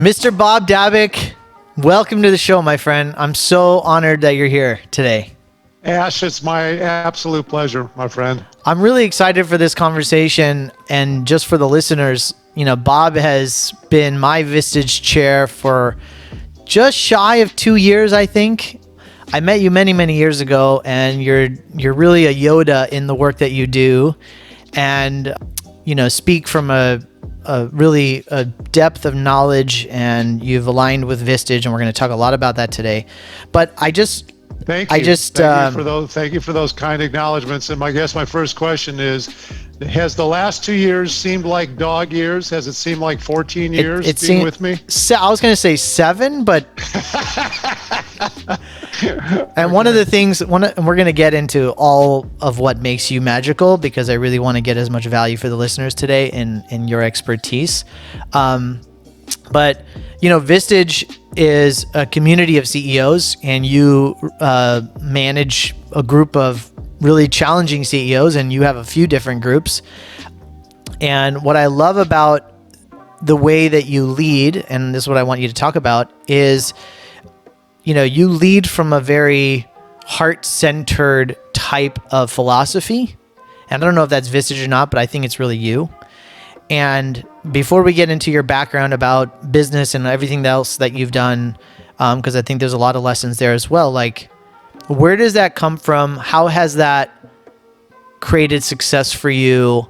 Mr. Bob Dabic, welcome to the show, my friend. I'm so honored that you're here today. Ash, it's my absolute pleasure, my friend. I'm really excited for this conversation, and just for the listeners, Bob has been my Vistage chair for just shy of 2 years, I think. I met you many, many years ago, and you're really a Yoda in the work that you do, and speak from a depth of knowledge, and you've aligned with Vistage, and we're going to talk a lot about that today. But Thank you for those kind acknowledgments. And my first question is, has the last 2 years seemed like dog years? Has it seemed like 14 years being with me? I was going to say 7, but and one of the things, and we're going to get into all of what makes you magical, because I really want to get as much value for the listeners today in your expertise. But Vistage is a community of CEOs, and you manage a group of really challenging CEOs, and you have a few different groups. And what I love about the way that you lead, and this is what I want you to talk about, is you lead from a very heart-centered type of philosophy. And I don't know if that's Vistage or not, but I think it's really you. And before we get into your background about business and everything else that you've done, because I think there's a lot of lessons there as well, like, where does that come from? How has that created success for you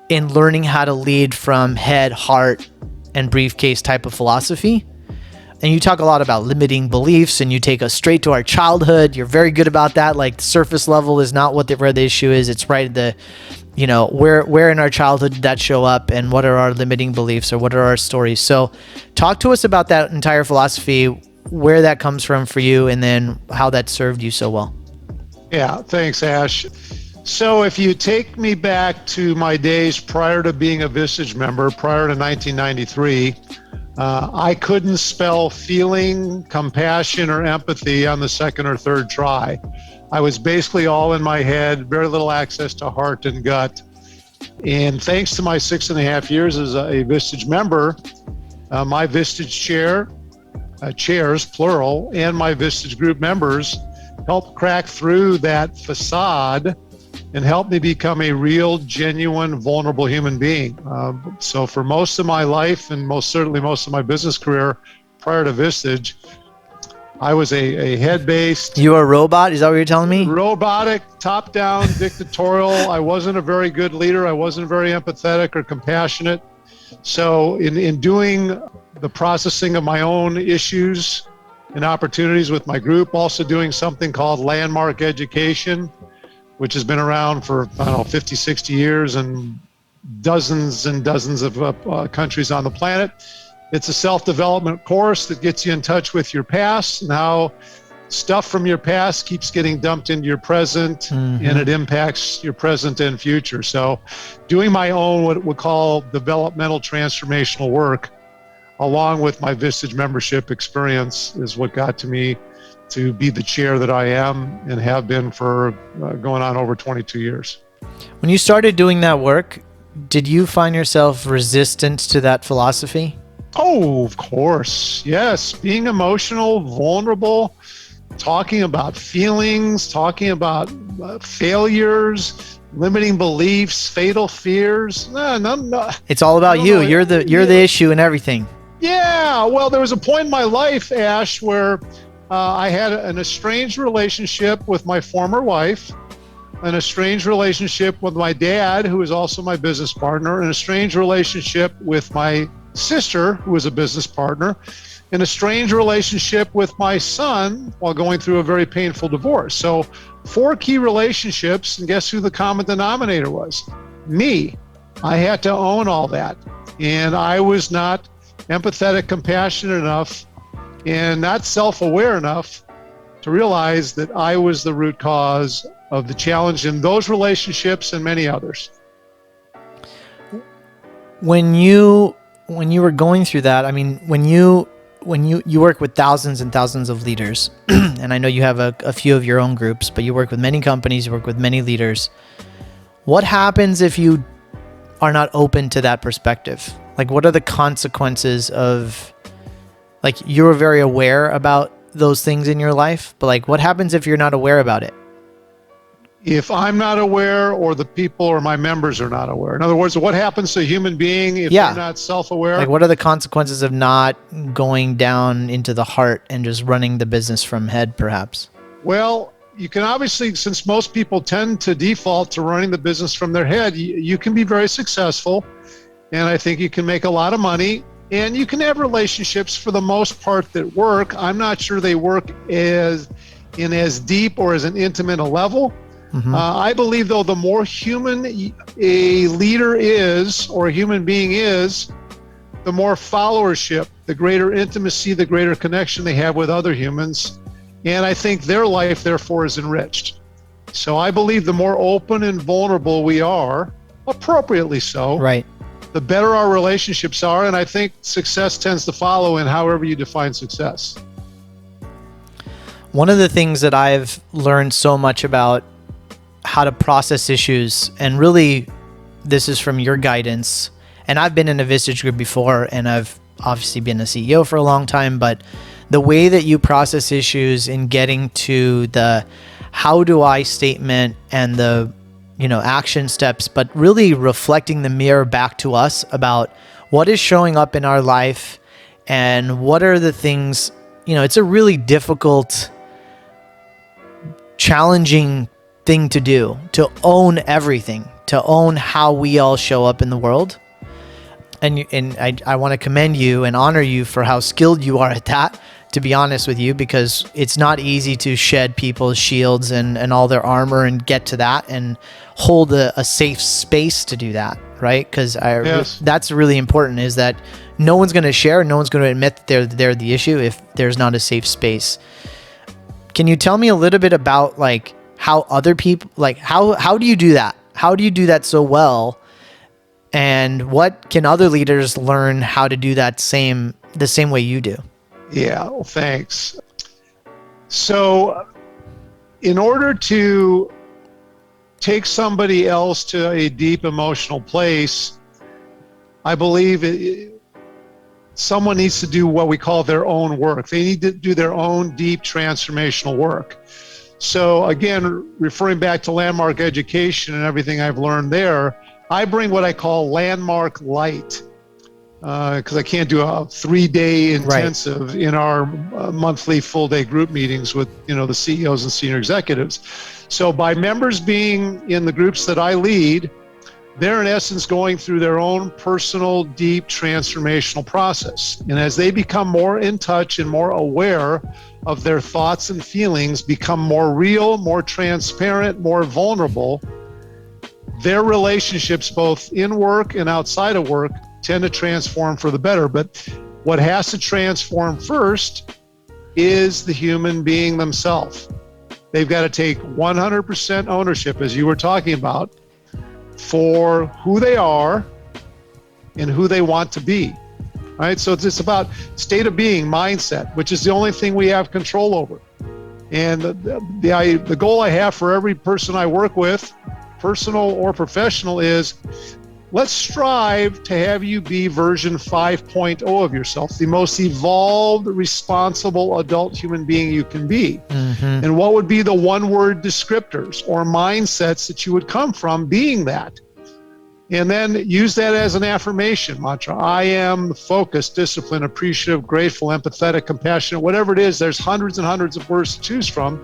in learning how to lead from head, heart, and briefcase type of philosophy? And you talk a lot about limiting beliefs, and you take us straight to our childhood. You're very good about that. Like, the surface level is not where the issue is. It's right at where in our childhood did that show up, and what are our limiting beliefs, or what are our stories? So talk to us about that entire philosophy, where that comes from for you, and then how that served you so well. Yeah, thanks, Ash. So if you take me back to my days prior to being a Vistage member, prior to 1993, I couldn't spell feeling, compassion, or empathy on the second or third try. I was basically all in my head, very little access to heart and gut. And thanks to my 6.5 years as a Vistage member, my Vistage chairs, plural, and my Vistage group members helped crack through that facade and helped me become a real, genuine, vulnerable human being. So for most of my life, and most certainly most of my business career prior to Vistage, I was a head-based... You were a robot? Is that what you're telling me? Robotic, top-down, dictatorial. I wasn't a very good leader. I wasn't very empathetic or compassionate. So in doing the processing of my own issues and opportunities with my group, also doing something called landmark education, which has been around for, 50, 60 years and dozens and dozens of countries on the planet. It's a self-development course that gets you in touch with your past and how stuff from your past keeps getting dumped into your present, and it impacts your present and future. So doing my own, what we call developmental transformational work, along with my Vistage membership experience, is what got to me to be the chair that I am and have been for going on over 22 years. When you started doing that work, did you find yourself resistant to that philosophy? Oh, of course. Yes. Being emotional, vulnerable, talking about feelings, talking about failures, limiting beliefs, fatal fears. No. It's all about you. You're the issue and everything. Yeah. Well, there was a point in my life, Ash, where I had an estranged relationship with my former wife, an estranged relationship with my dad, who was also my business partner, an estranged relationship with my sister, who was a business partner, an estranged relationship with my son while going through a very painful divorce. So 4 key relationships, and guess who the common denominator was? Me. I had to own all that. And I was not empathetic, compassionate enough, and not self-aware enough to realize that I was the root cause of the challenge in those relationships and many others. When you were going through that, I mean, when you work with thousands and thousands of leaders, and I know you have a few of your own groups, but you work with many companies, you work with many leaders. What happens if you are not open to that perspective? Like, what are the consequences of Like you're very aware about those things in your life, but like what happens if you're not aware about it? If I'm not aware, or the people or my members are not aware. In other words, what happens to a human being if Yeah. they're not self-aware? Like what are the consequences of not going down into the heart and just running the business from head, perhaps? Well, you can obviously, since most people tend to default to running the business from their head, you can be very successful. And I think you can make a lot of money, and you can have relationships for the most part that work. I'm not sure they work as deep or as an intimate a level. I believe, though, the more human a leader is, or a human being is, the more followership, the greater intimacy, the greater connection they have with other humans. And I think their life, therefore, is enriched. So I believe the more open and vulnerable we are, appropriately so, Right. the better our relationships are. And I think success tends to follow in however you define success. One of the things that I've learned so much about how to process issues, and really this is from your guidance, and I've been in a Vistage group before, and I've obviously been a CEO for a long time, but the way that you process issues in getting to the how do I statement and the action steps, but really reflecting the mirror back to us about what is showing up in our life and what are the things, it's a really difficult, challenging thing to do, to own everything, to own how we all show up in the world. And I want to commend you and honor you for how skilled you are at that, to be honest with you, because it's not easy to shed people's shields and all their armor and get to that and hold a safe space to do that, right? Because Yes. that's really important, is that no one's going to share, no one's going to admit that they're the issue if there's not a safe space. Can you tell me a little bit about like how other people, like how do you do that? How do you do that so well? And what can other leaders learn how to do that the same way you do? Yeah, well, thanks. So in order to take somebody else to a deep emotional place, I believe someone needs to do what we call their own work. They need to do their own deep transformational work. So again, referring back to landmark education and everything I've learned there, I bring what I call landmark light, because I can't do a 3-day intensive in our monthly full-day group meetings with the CEOs and senior executives. So by members being in the groups that I lead, they're in essence going through their own personal, deep transformational process. And as they become more in touch and more aware of their thoughts and feelings, become more real, more transparent, more vulnerable, their relationships, both in work and outside of work, tend to transform for the better. But what has to transform first is the human being themselves. They've got to take 100% ownership, as you were talking about, for who they are and who they want to be, right? So it's about state of being, mindset, which is the only thing we have control over. And the goal I have for every person I work with, personal or professional, is let's strive to have you be version 5.0 of yourself, the most evolved, responsible adult human being you can be. And what would be the one-word descriptors or mindsets that you would come from being that? And then use that as an affirmation mantra. I am focused, disciplined, appreciative, grateful, empathetic, compassionate, whatever it is. There's hundreds and hundreds of words to choose from.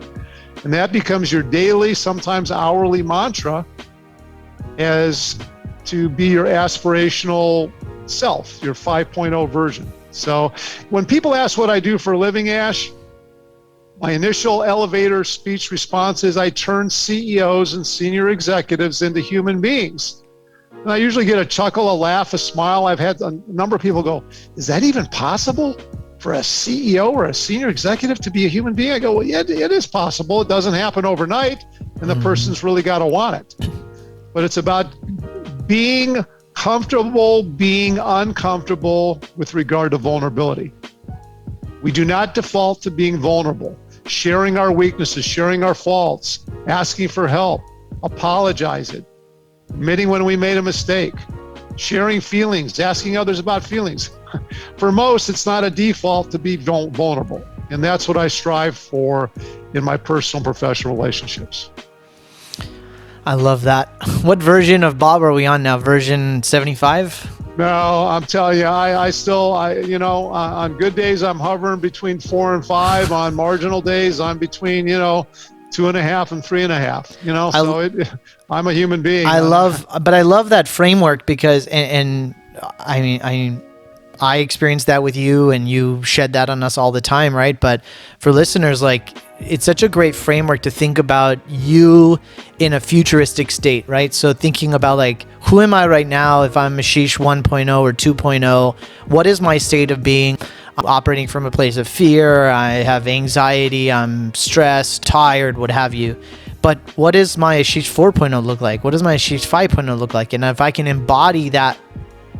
And that becomes your daily, sometimes hourly mantra as to be your aspirational self, your 5.0 version. So when people ask what I do for a living, Ash, my initial elevator speech response is I turn CEOs and senior executives into human beings. And I usually get a chuckle, a laugh, a smile. I've had a number of people go, is that even possible for a CEO or a senior executive to be a human being? I go, well, yeah, it is possible. It doesn't happen overnight, and the person's really got to want it. But it's about being comfortable, being uncomfortable with regard to vulnerability. We do not default to being vulnerable, sharing our weaknesses, sharing our faults, asking for help, apologizing, admitting when we made a mistake, sharing feelings, asking others about feelings. for most, it's not a default to be vulnerable. And that's what I strive for in my personal and professional relationships. I love that. What version of Bob are we on now? Version 75? No, I'm telling you, I still, on good days, I'm hovering between 4 and 5. On marginal days, I'm between, 2.5 and 3.5, I'm a human being. I love that framework because, and I experienced that with you, and you shed that on us all the time, right? But for listeners, like, it's such a great framework to think about you in a futuristic state, right? So thinking about, like, who am I right now? If I'm Ashish 1.0 or 2.0, what is my state of being? I'm operating from a place of fear. I have anxiety. I'm stressed, tired, what have you. But what does my Ashish 4.0 look like? What does my Ashish 5.0 look like? And if I can embody that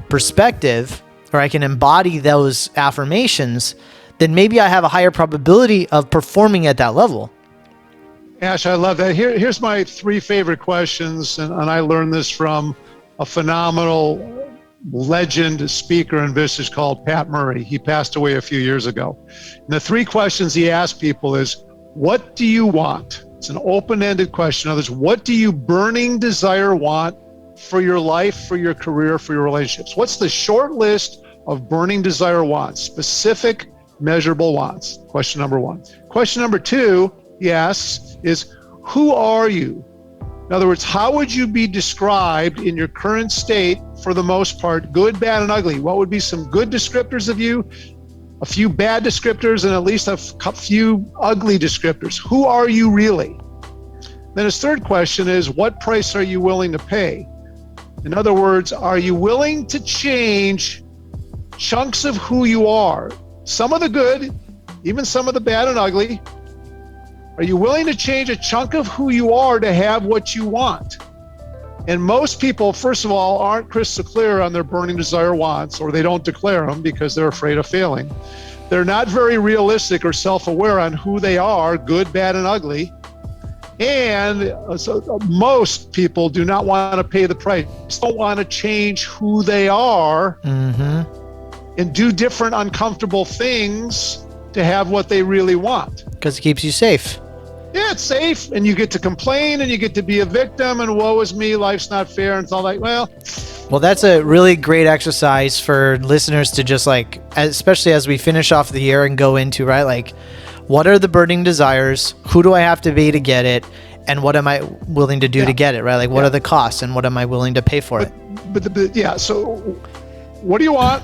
perspective, or I can embody those affirmations, then maybe I have a higher probability of performing at that level. Ash, I love that. Here's my 3 favorite questions, and I learned this from a phenomenal legend speaker in Vistage called Pat Murray. He passed away a few years ago. And the 3 questions he asked people is, what do you want? It's an open-ended question. In other words, what do you burning desire want for your life, for your career, for your relationships? What's the short list of burning desire wants, specific, measurable wants? Question number 1. Question number 2, he asks, is who are you? In other words, how would you be described in your current state, for the most part, good, bad, and ugly? What would be some good descriptors of you, a few bad descriptors, and at least a few ugly descriptors? Who are you really? Then his 3rd question is, what price are you willing to pay? In other words, are you willing to change chunks of who you are? Some of the good, even some of the bad and ugly. Are you willing to change a chunk of who you are to have what you want? And most people, first of all, aren't crystal clear on their burning desire wants, or they don't declare them because they're afraid of failing. They're not very realistic or self-aware on who they are, good, bad, and ugly. And so most people do not want to pay the price, don't want to change who they are and do different uncomfortable things to have what they really want. Because it keeps you safe. Yeah, it's safe, and you get to complain, and you get to be a victim, and woe is me, life's not fair, and it's all like, well, that's a really great exercise for listeners to just, like, especially as we finish off the year and go into, right, like, what are the burning desires? Who do I have to be to get it? And what am I willing to do to get it, right? Like, what are the costs, and what am I willing to pay for it? So what do you want?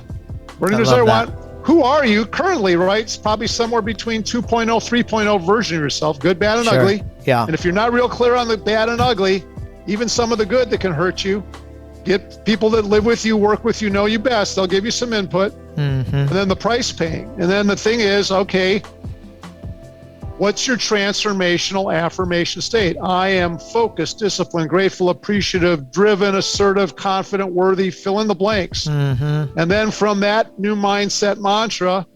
Burning desire want? Who are you currently, right? It's probably somewhere between 2.0, 3.0 version of yourself, good, bad, and ugly. Yeah. And if you're not real clear on the bad and ugly, even some of the good that can hurt you, get people that live with you, work with you, know you best. They'll give you some input. And then the price paying. And then the thing is, okay, what's your transformational affirmation state? I am focused, disciplined, grateful, appreciative, driven, assertive, confident, worthy, fill in the blanks. And then from that new mindset mantra,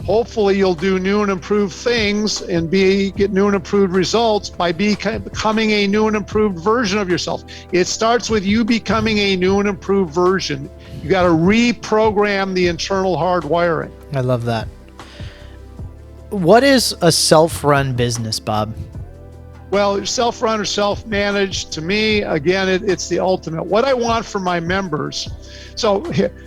hopefully you'll do new and improved things and get new and improved results by becoming a new and improved version of yourself. It starts with you becoming a new and improved version. You got to reprogram the internal hardwiring. I love that. What is a self-run business, Bob? Well, self-run or self-managed, to me, again, it's the ultimate. What I want for my members. So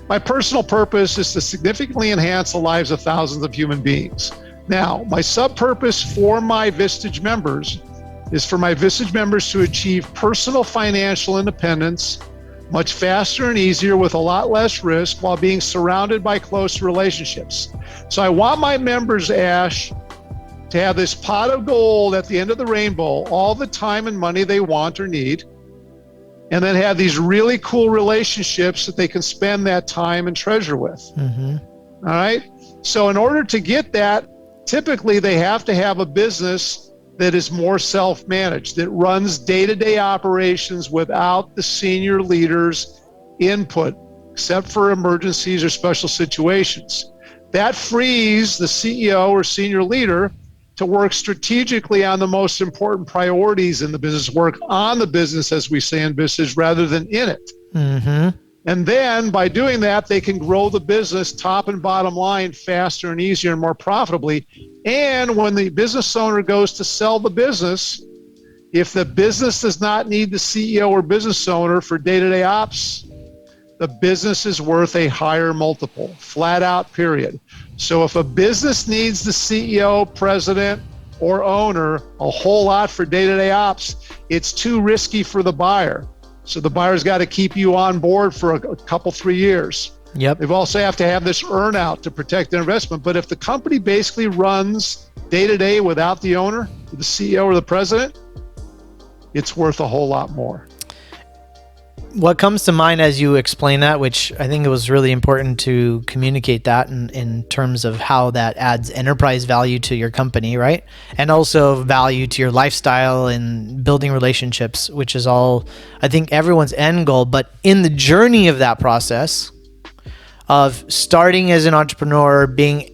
my personal purpose is to significantly enhance the lives of thousands of human beings. Now, my sub-purpose for my Vistage members is for my Vistage members to achieve personal financial independence much faster and easier with a lot less risk while being surrounded by close relationships. So I want my members, Ash, to have this pot of gold at the end of the rainbow, all the time and money they want or need, and then have these really cool relationships that they can spend that time and treasure with. All right? So in order to get that, typically they have to have a business that is more self-managed, that runs day-to-day operations without the senior leader's input, except for emergencies or special situations. That frees the CEO or senior leader to work strategically on the most important priorities in the business, work on the business, as we say in business, rather than in it. And then by doing that, they can grow the business top and bottom line faster and easier and more profitably. And when the business owner goes to sell the business, if the business does not need the CEO or business owner for day-to-day ops, the business is worth a higher multiple, flat out, period. So if a business needs the CEO, president, or owner a whole lot for day-to-day ops, it's too risky for the buyer. So the buyer's got to keep you on board for a couple, 3 years. Yep. They also have to have this earn out to protect their investment. But if the company basically runs day-to-day without the owner, the CEO or the president, it's worth a whole lot more. What comes to mind as you explain that, which I think it was really important to communicate that in terms of how that adds enterprise value to your company, right? And also value to your lifestyle and building relationships, which is all, I think, everyone's end goal. But in the journey of that process of starting as an entrepreneur, being,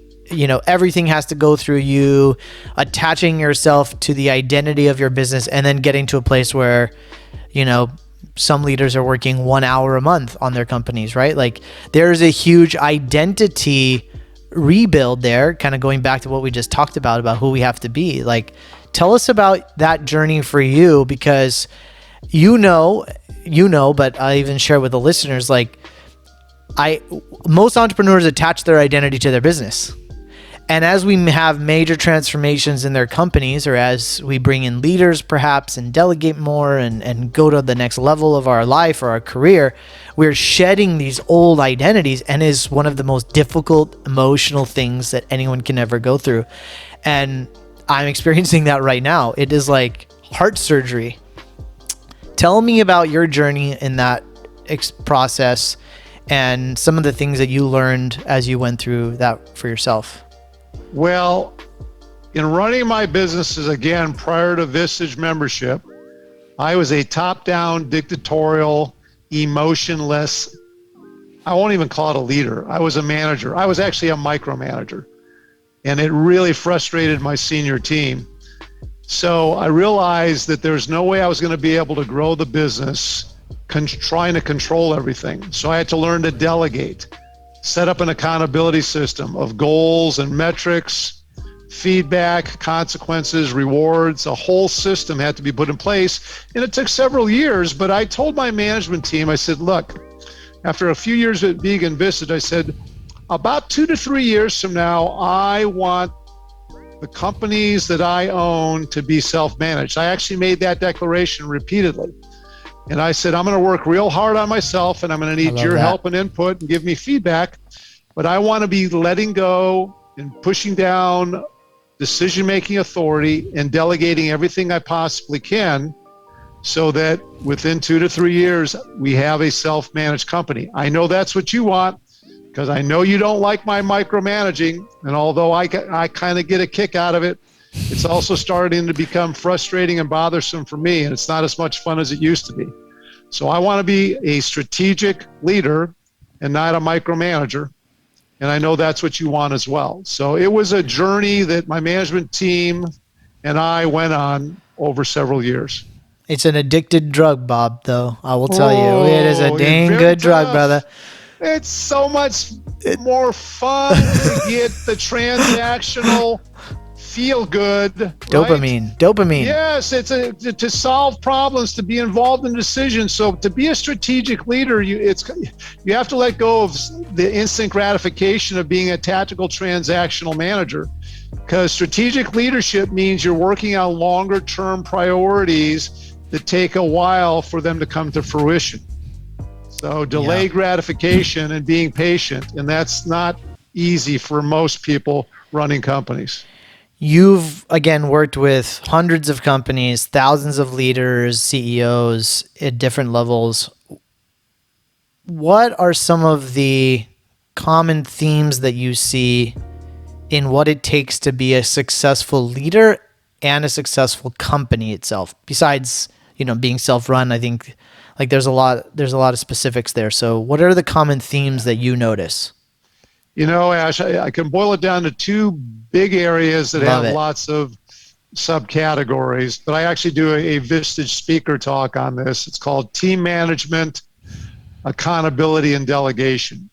everything has to go through you, attaching yourself to the identity of your business, and then getting to a place where, some leaders are working 1 hour a month on their companies, right? Like there's a huge identity rebuild there, kind of going back to what we just talked about who we have to be. Like, tell us about that journey for you, because but I even share with the listeners, like most entrepreneurs attach their identity to their business. And as we have major transformations in their companies, or as we bring in leaders perhaps and delegate more and go to the next level of our life or our career, we're shedding these old identities, and is one of the most difficult emotional things that anyone can ever go through. And I'm experiencing that right now. It is like heart surgery. Tell me about your journey in that process and some of the things that you learned as you went through that for yourself. Well, in running my businesses, again, prior to Vistage membership, I was a top-down, dictatorial, emotionless, I won't even call it a leader. I was a manager. I was actually a micromanager. And it really frustrated my senior team. So I realized that there's no way I was going to be able to grow the business trying to control everything. So I had to learn to delegate. Set up an accountability system of goals and metrics, feedback, consequences, rewards. A whole system had to be put in place. And it took several years, but I told my management team, I said, look, after a few years at Vegan Vistage, I said, about 2 to 3 years from now, I want the companies that I own to be self-managed. I actually made that declaration repeatedly. And I said, I'm going to work real hard on myself, and I'm going to need your help and input and give me feedback. But I want to be letting go and pushing down decision-making authority and delegating everything I possibly can, so that within 2 to 3 years, we have a self-managed company. I know that's what you want, because I know you don't like my micromanaging. And although I kind of get a kick out of it, it's also starting to become frustrating and bothersome for me, and it's not as much fun as it used to be. So I want to be a strategic leader and not a micromanager, and I know that's what you want as well. So it was a journey that my management team and I went on over several years. It's an addicted drug, Bob, though. I will tell you. It is a dang good drug, brother. It's so much more fun to get the transactional feel good. Dopamine. Right? Dopamine. Yes, it's to solve problems, to be involved in decisions. So to be a strategic leader, you have to let go of the instant gratification of being a tactical transactional manager, because strategic leadership means you're working on longer term priorities that take a while for them to come to fruition. So delay gratification and being patient, and that's not easy for most people running companies. You've, again, worked with hundreds of companies, thousands of leaders, CEOs at different levels. What are some of the common themes that you see in what it takes to be a successful leader and a successful company itself? Besides, being self-run, I think like there's a lot of specifics there. So what are the common themes that you notice? Ash, I can boil it down to two big areas that have lots of subcategories, but I actually do a Vistage speaker talk on this. It's called team management accountability and delegation.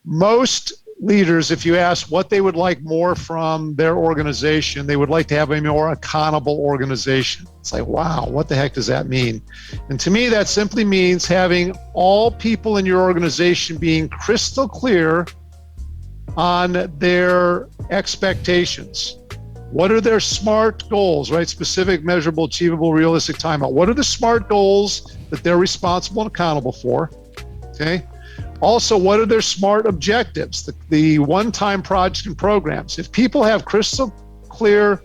Most leaders, if you ask what they would like more from their organization, they would like to have a more accountable organization. It's like, wow, what the heck does that mean? And to me, that simply means having all people in your organization being crystal clear on their expectations. What are their SMART goals, right? Specific, measurable, achievable, realistic, timeout. What are the SMART goals that they're responsible and accountable for? Okay. Also, what are their SMART objectives, the one-time projects and programs? If people have crystal clear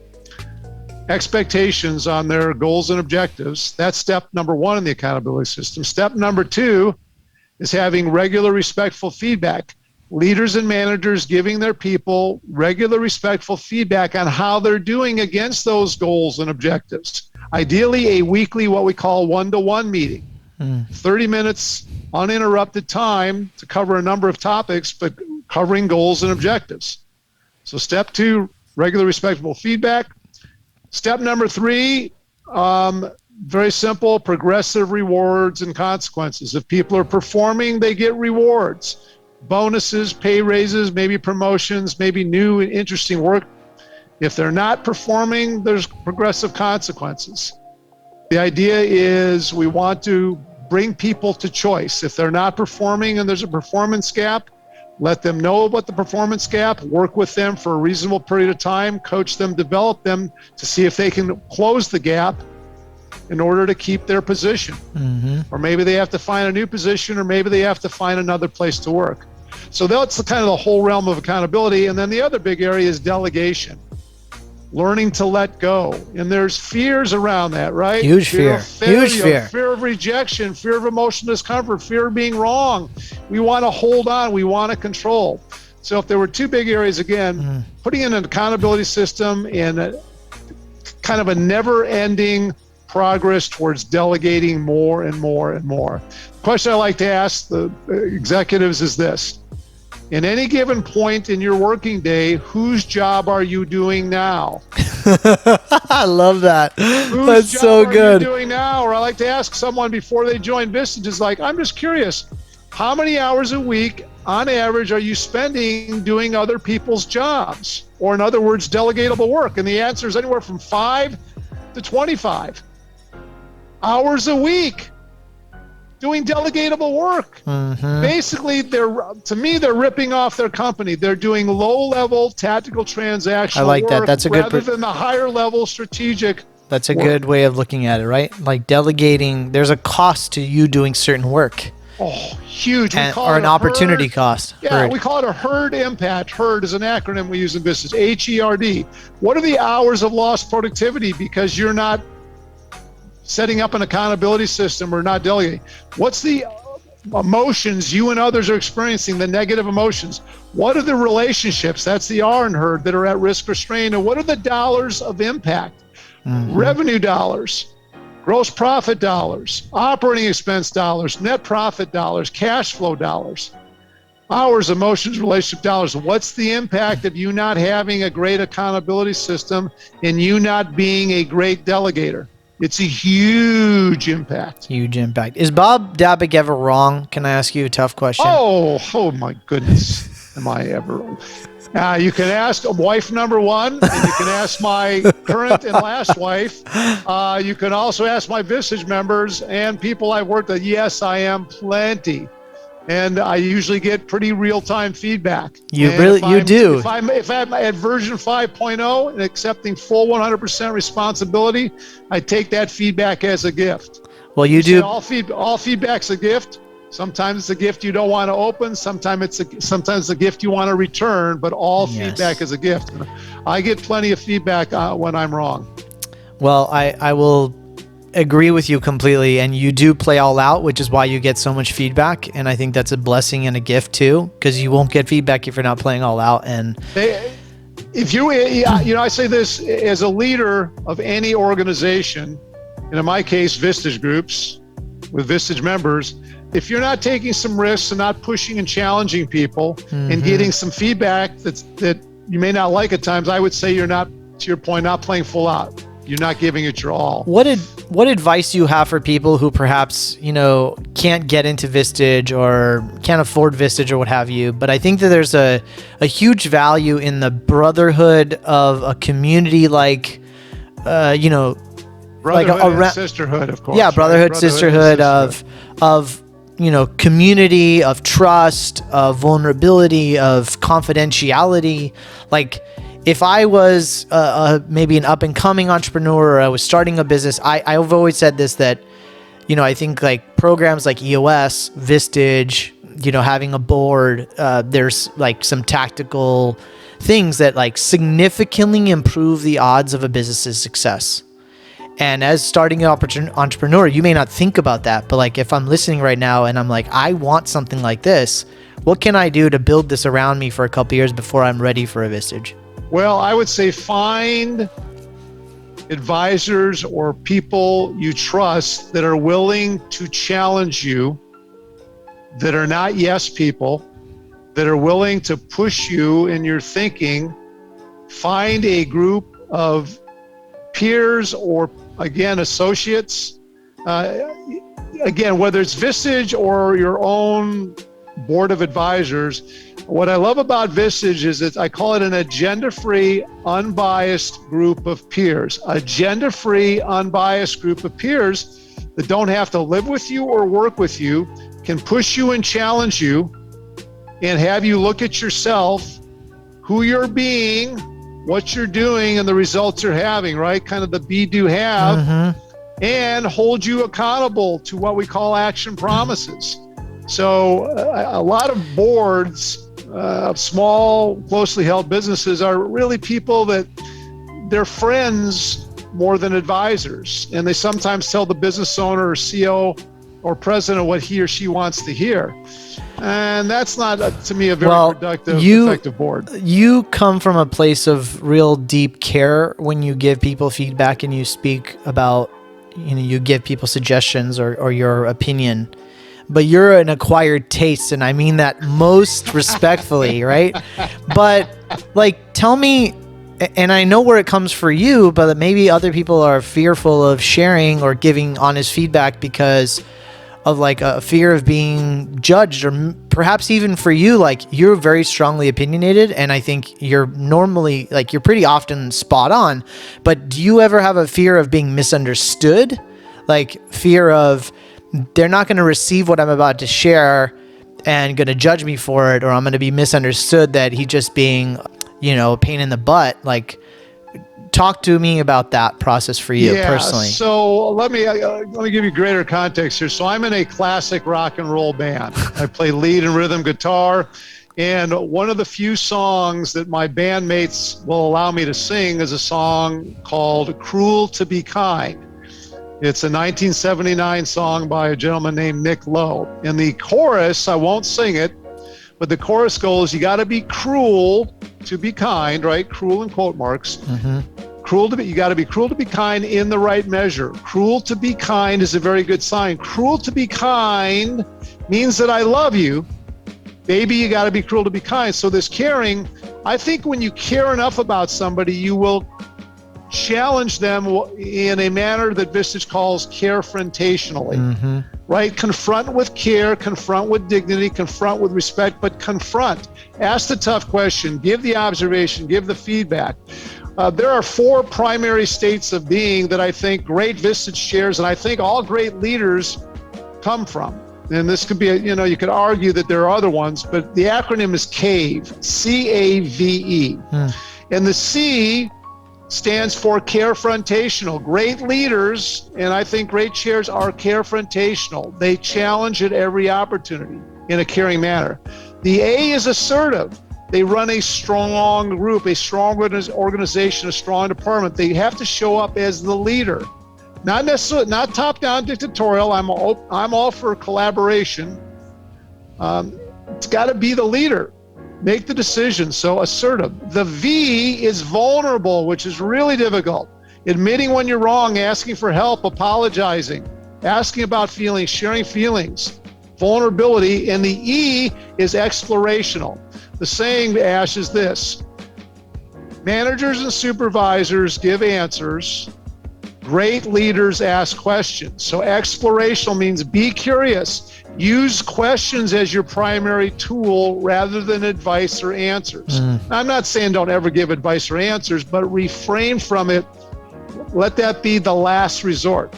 expectations on their goals and objectives, that's step number one in the accountability system. Step number two is having regular, respectful feedback. Leaders and managers giving their people regular, respectful feedback on how they're doing against those goals and objectives. Ideally, a weekly, what we call one-to-one meeting. 30 minutes uninterrupted time to cover a number of topics, but covering goals and objectives. So step two, regular, respectful feedback. Step number three, very simple, progressive rewards and consequences. If people are performing, they get rewards. Bonuses, pay raises, maybe promotions, maybe new and interesting work. If they're not performing, there's progressive consequences. The idea is we want to bring people to choice. If they're not performing and there's a performance gap, let them know about the performance gap, work with them for a reasonable period of time, coach them, develop them to see if they can close the gap in order to keep their position. Or maybe they have to find a new position, or maybe they have to find another place to work. So that's kind of the whole realm of accountability. And then the other big area is delegation. Learning to let go. And there's fears around that, right? Huge fear. Huge fear. Fear of rejection, fear of emotional discomfort, fear of being wrong. We want to hold on. We want to control. So if there were two big areas, again, putting in an accountability system and kind of a never-ending progress towards delegating more and more and more. The question I like to ask the executives is this. In any given point in your working day, whose job are you doing now? I love that. Whose That's so good. Are you doing now? Or I like to ask someone before they join Vistage, is like, I'm just curious, how many hours a week on average are you spending doing other people's jobs? Or in other words, delegatable work? And the answer is anywhere from 5 to 25 hours a week doing delegatable work. Basically, they're ripping off their company. They're doing low-level tactical transactional I like that. work That's a good rather than the higher-level strategic. That's a good way of looking at it, right? Like delegating, there's a cost to you doing certain work. Oh, huge. Or an opportunity cost. Yeah, we call it a herd impact. Herd is an acronym we use in business. HERD. What are the hours of lost productivity because you're not setting up an accountability system or not delegating? What's the emotions you and others are experiencing, the negative emotions? What are the relationships, that's the R in herd, that are at risk or strain? And what are the dollars of impact? Revenue dollars, gross profit dollars, operating expense dollars, net profit dollars, cash flow dollars, hours, emotions, relationship dollars. What's the impact of you not having a great accountability system and you not being a great delegator? It's a huge impact. Huge impact. Is Bob Dabic ever wrong? Can I ask you a tough question? Oh my goodness. Am I ever? You can ask wife number one, and you can ask my current and last wife. You can also ask my Vistage members and people I've worked with. Yes, I am plenty. And I usually get pretty real-time feedback. You do. If I'm at version 5.0 and accepting full 100% responsibility, I take that feedback as a gift. Well, you do. All feedback's a gift. Sometimes it's a gift you don't want to open. Sometimes it's a gift you want to return. But all feedback is a gift. I get plenty of feedback when I'm wrong. Well, I will agree with you completely, and you do play all out, which is why you get so much feedback, and I think that's a blessing and a gift too, because you won't get feedback if you're not playing all out. And if you I say this as a leader of any organization, and in my case Vistage groups with Vistage members, if you're not taking some risks and not pushing and challenging people and getting some feedback that you may not like at times, I would say you're not, to your point, not playing full out. You're not giving it your all. What advice do you have for people who perhaps, can't get into Vistage or can't afford Vistage or what have you? But I think that there's a huge value in the brotherhood of a community like, Brotherhood and sisterhood, of course. Yeah, brotherhood, sisterhood of community, of trust, of vulnerability, of confidentiality. Like, if I was maybe an up-and-coming entrepreneur, or I was starting a business, I've always said this, that, I think like programs like EOS, Vistage, having a board, there's like some tactical things that like significantly improve the odds of a business's success. And as starting an entrepreneur, you may not think about that, but like if I'm listening right now and I'm like, I want something like this, what can I do to build this around me for a couple years before I'm ready for a Vistage? Well, I would say find advisors or people you trust that are willing to challenge you, that are not yes people, that are willing to push you in your thinking. Find a group of peers or, again, associates. Again, whether it's Vistage or your own board of advisors, what I love about Vistage is that I call it an agenda-free, unbiased group of peers. Agenda-free, unbiased group of peers that don't have to live with you or work with you, can push you and challenge you and have you look at yourself, who you're being, what you're doing, and the results you're having, right? Kind of the be, do, have, and hold you accountable to what we call action promises. So a lot of boards of small, closely held businesses are really people that they're friends more than advisors. And they sometimes tell the business owner or CEO or president what he or she wants to hear. And that's not, to me, a very productive, effective board. You come from a place of real deep care when you give people feedback and you speak about, you give people suggestions or your opinion. But you're an acquired taste, and I mean that most respectfully, right? But like, tell me, and I know where it comes for you, but maybe other people are fearful of sharing or giving honest feedback because of like a fear of being judged, or perhaps even for you, like you're very strongly opinionated, and I think you're normally, like, you're pretty often spot on. But do you ever have a fear of being misunderstood? Like fear of they're not going to receive what I'm about to share and going to judge me for it, or I'm going to be misunderstood that he's just being, a pain in the butt. Like, talk to me about that process for you personally. So let me give you greater context here. So I'm in a classic rock and roll band. I play lead and rhythm guitar. And one of the few songs that my bandmates will allow me to sing is a song called Cruel to Be Kind. It's a 1979 song by a gentleman named Nick Lowe. And the chorus, I won't sing it, but the chorus goes, you got to be cruel to be kind, right? Cruel in quote marks. You got to be cruel to be kind in the right measure. Cruel to be kind is a very good sign. Cruel to be kind means that I love you. Baby, you got to be cruel to be kind. So this caring, I think when you care enough about somebody, you will challenge them in a manner that Vistage calls carefrontationally, right? Confront with care, confront with dignity, confront with respect, but confront. Ask the tough question, give the observation, give the feedback. There are four primary states of being that I think great Vistage shares, and I think all great leaders come from. And this could be, you could argue that there are other ones, but the acronym is CAVE, C-A-V-E. And the C stands for carefrontational. Great leaders, and I think great chairs, are carefrontational. They challenge at every opportunity in a caring manner. The A is assertive. They run a strong group, a strong organization, a strong department. They have to show up as the leader. Not necessarily, not top-down dictatorial. I'm all for collaboration. It's got to be the leader. Make the decision. So assertive. The V is vulnerable, which is really difficult. Admitting when you're wrong, asking for help, apologizing, asking about feelings, sharing feelings, vulnerability. And the E is explorational. The saying, Ash, is this: managers and supervisors give answers, Great leaders ask questions. So explorational means be curious. Use questions as your primary tool rather than advice or answers. Now, I'm not saying don't ever give advice or answers, but refrain from it. Let that be the last resort.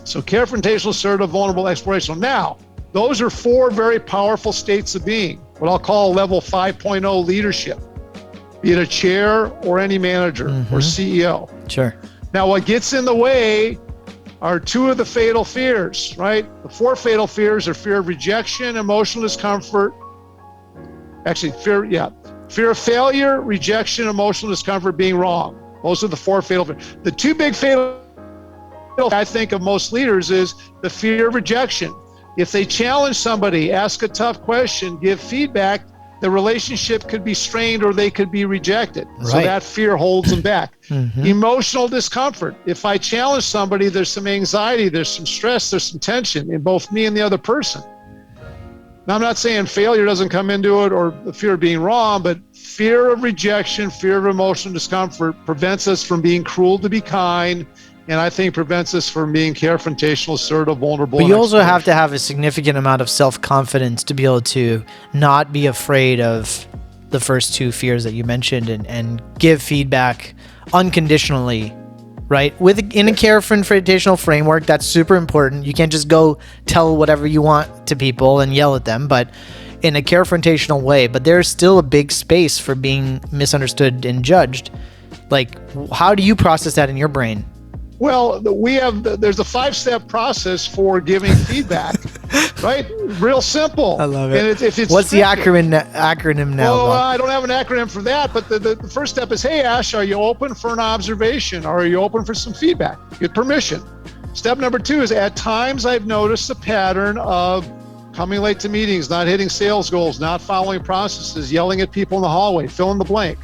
So confrontational, assertive, vulnerable, explorational. Now, those are 4 very powerful states of being, what I'll call level 5.0 leadership, be it a chair or any manager or CEO. Sure. Now, what gets in the way are 2 of the fatal fears, right? The 4 fatal fears are fear of rejection, emotional discomfort. Actually, fear of failure, rejection, emotional discomfort, being wrong. Those are the 4 fatal fears. The 2 big fatal I think of most leaders is the fear of rejection. If they challenge somebody, ask a tough question, give feedback, the relationship could be strained or they could be rejected. Right. So that fear holds them back. Emotional discomfort. If I challenge somebody, there's some anxiety, there's some stress, there's some tension in both me and the other person. Now, I'm not saying failure doesn't come into it or the fear of being wrong, but fear of rejection, fear of emotional discomfort prevents us from being cruel to be kind, and I think prevents us from being confrontational, assertive, vulnerable. But you also have to have a significant amount of self-confidence to be able to not be afraid of the first 2 fears that you mentioned and give feedback unconditionally, right? In a confrontational framework, that's super important. You can't just go tell whatever you want to people and yell at them, but in a confrontational way. But there's still a big space for being misunderstood and judged. Like, how do you process that in your brain? Well, there's a 5-step process for giving feedback, right? Real simple. I love it. And if it's What's the acronym now? Well, I don't have an acronym for that, but the first step is, hey, Ash, are you open for an observation? Or are you open for some feedback? Get permission. Step number 2 is, at times I've noticed a pattern of coming late to meetings, not hitting sales goals, not following processes, yelling at people in the hallway, fill in the blank.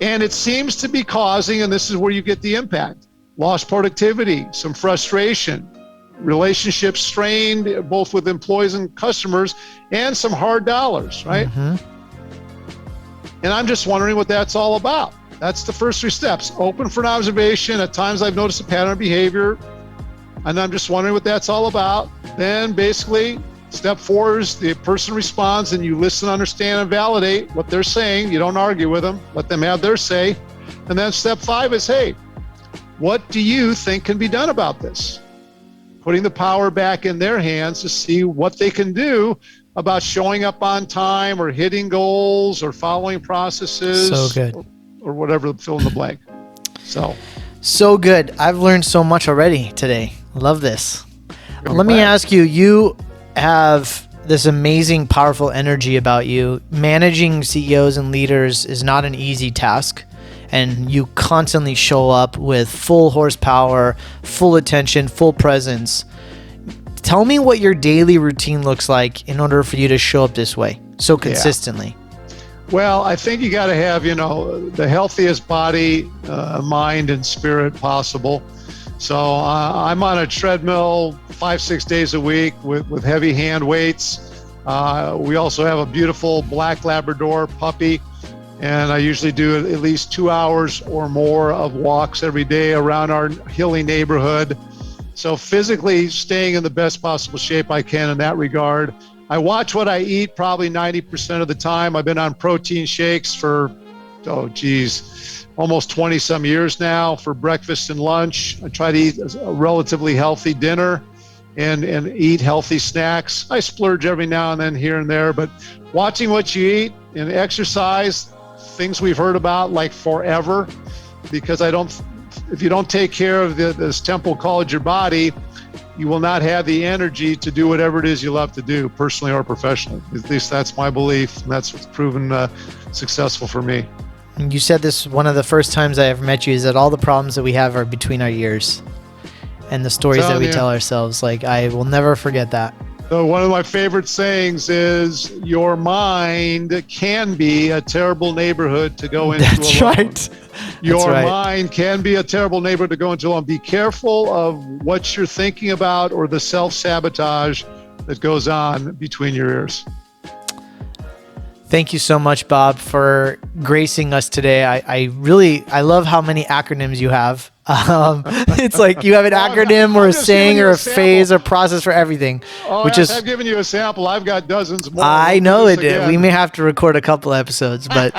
And it seems to be causing, and this is where you get the impact, lost productivity, some frustration, relationships strained, both with employees and customers, and some hard dollars, right? And I'm just wondering what that's all about. That's the first 3 steps. Open for an observation. At times I've noticed a pattern of behavior, and I'm just wondering what that's all about. Then basically, step 4 is the person responds and you listen, understand, and validate what they're saying. You don't argue with them. Let them have their say. And then step 5 is, hey, what do you think can be done about this? Putting the power back in their hands to see what they can do about showing up on time or hitting goals or following processes. So good. Or whatever, fill in the blank. So good. I've learned so much already today. Love this. Let me ask you, you have this amazing, powerful energy about you. Managing CEOs and leaders is not an easy task, and you constantly show up with full horsepower, full attention, full presence. Tell me what your daily routine looks like in order for you to show up this way so consistently. Well, I think you got to have, the healthiest body, mind, and spirit possible. So I'm on a treadmill 5-6 days a week with heavy hand weights. We also have a beautiful black Labrador puppy, and I usually do at least 2 hours or more of walks every day around our hilly neighborhood. So physically staying in the best possible shape I can in that regard. I watch what I eat probably 90% of the time. I've been on protein shakes for, almost 20 some years now for breakfast and lunch. I try to eat a relatively healthy dinner and eat healthy snacks. I splurge every now and then here and there, but watching what you eat and exercise, things we've heard about like forever, because if you don't take care of this temple called your body, you will not have the energy to do whatever it is you love to do, personally or professionally. At least that's my belief, and that's what's proven successful for me. And you said this one of the first times I ever met you, is that all the problems that we have are between our ears and the stories that we tell ourselves. Like, I will never forget that. So one of my favorite sayings is, your mind can be a terrible neighborhood to go into alone. That's right. Your mind can be a terrible neighborhood to go into alone. Be careful of what you're thinking about or the self-sabotage that goes on between your ears. Thank you so much, Bob, for gracing us today. I love how many acronyms you have. It's like you have an acronym or a saying or a phase or process for everything. Oh, which yes, is I've given you a sample. I've got dozens more. I We'll do know this it. again. We may have to record a couple episodes, but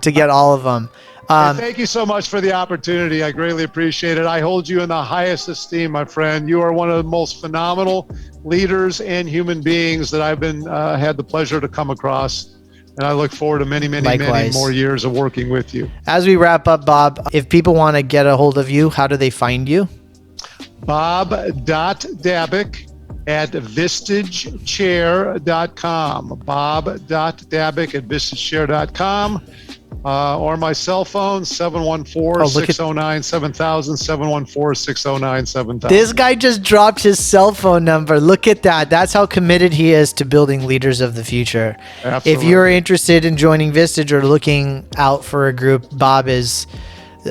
to get all of them. And thank you so much for the opportunity. I greatly appreciate it. I hold you in the highest esteem, my friend. You are one of the most phenomenal leaders and human beings that I've been had the pleasure to come across. And I look forward to many, many, Likewise. many more years of working with you. As we wrap up, Bob, if people want to get a hold of you, how do they find you? Bob.Dabic at vistagechair.com. Bob.Dabic at vistagechair.com. Or my cell phone, 714-609-7000, 714-609-7000. This guy just dropped his cell phone number. Look at that. That's how committed he is to building leaders of the future. Absolutely. If you're interested in joining Vistage or looking out for a group, Bob is,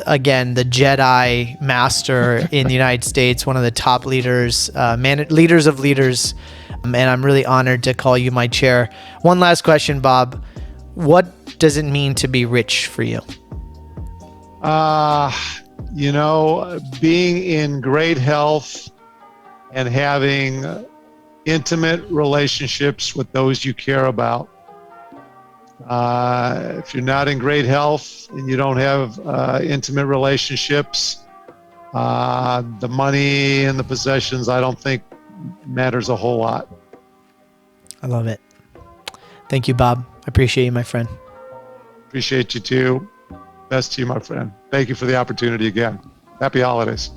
again, the Jedi master in the United States, one of the top leaders, leaders of leaders. And I'm really honored to call you my chair. One last question, Bob. What does it mean to be rich for you? Being in great health and having intimate relationships with those you care about. If you're not in great health and you don't have intimate relationships, the money and the possessions, I don't think matters a whole lot. I love it. Thank you, Bob. I appreciate you, my friend. Appreciate you too. Best to you, my friend. Thank you for the opportunity again. Happy holidays.